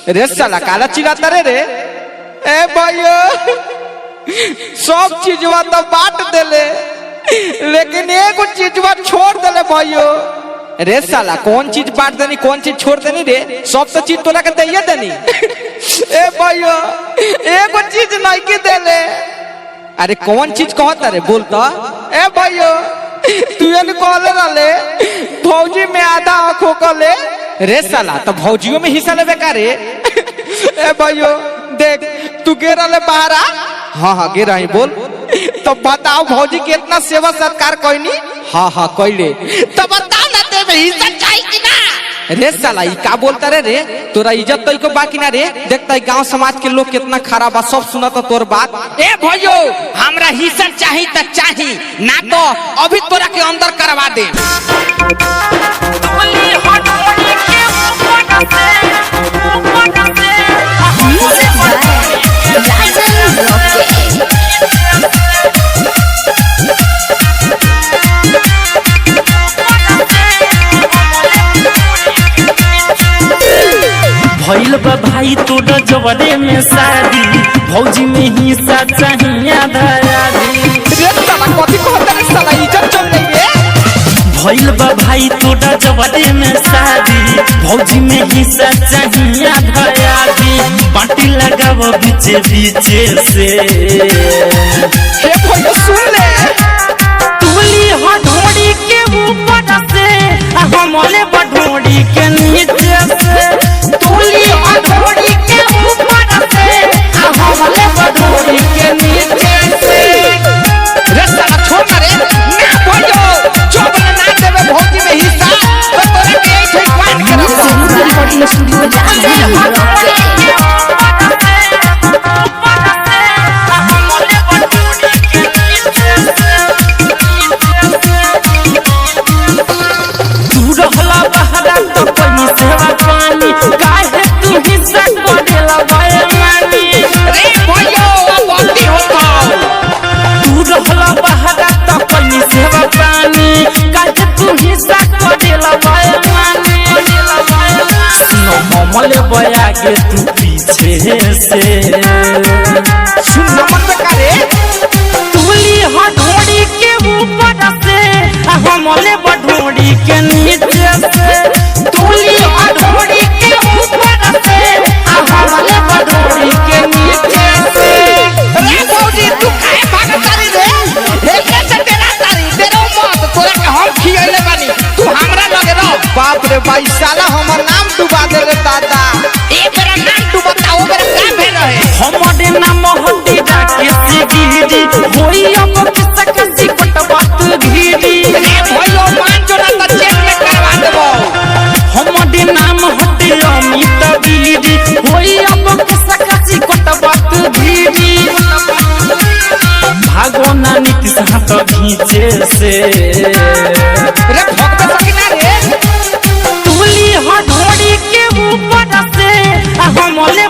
रे साला काला चिल्लाता रे ए भाइयों सब चीजवा तो बांट देले लेकिन एगो चीजवा छोड़ देले भाइयों। रे साला कौन चीज बांट देनी कौन चीज छोड़ देनी रे? सब तो चीज तोला के दइए देनी। ए भाइयों एगो चीज नहीं के देले। अरे कौन चीज कहता रे बोलता? ए भाइयों तू ये कहले रहले भौजी में आधा आंखों को ले। रे साला तो भौजियों में हिस्सा लेवे का रे? ए भाइयों देख तू गे रहले बाहर। हाँ हाँ गे रही बोल। तो बताओ भौजी के इतना सेवा सत्कार कोई? हाँ हाँ कोई। तो बताओ ना तेरे हिस्सा चाहिए कि ना? रे साला ई का बोलता रे? तोरा इज्जत तो को बाकी ना रे? देखता गांव समाज के लोग कितना खराब बा, सब सुना तो तोर बात। ए भैयो हमरा हिस्सा चाहिए तो चाहिए ना तो अभी तोरा के अंदर करवा दे। भइल बा भाई तोड़ जवरे में शादी भौजी में हिस्सा चाहिए भइल बा भाई तोड़ जवरे में शादी भौजी में हिस्सा चाहिए धयादी पार्टी लगाव बीचे बीचे से तुली हथौड़ी के ऊपर से हमले बढोड़ी के नीचे से तुली हथौड़ी के ऊपर से हमले बढोड़ी के नीचे से। रे साला छोड़ ना रे ना भइयो जो बना ना देवे भौजी में हिस्सा तो तोरा के ठीक बात करब। रिकॉर्डिंग स्टूडियो हमले बया के तू पीछे से सुन नमन पे करे तुली हथौड़ी के ऊपर से हमले बढोड़ी के नीचे से तुली हथौड़ी के ऊपर से हमले बढोड़ी के नीचे से। रे भौजी तू काहे भागत तारी रे? कैसे तेरा तारी तेरो मत तोरा के हम खियले बानी तू हमरा लगे रह। बाप रे भाई साला हमर नाम डुबा दे रे दादा। ए मेरा नाम डुबाता ओ मेरा का भेल रहे? हमरे नाम हड्डी डाके सिगिरी होई अब किसका किसी पटवात घीरी। रे भइयो मान जो ना त चेक में करवा देबो। हमरे नाम हड्डी अमित गिरी होई अब किसका किसी पटवात घीरी। भागो ना नीति हाथ खींचे से रे भगत सकिना रे तुली हथौड़ी के ऊपर से हमले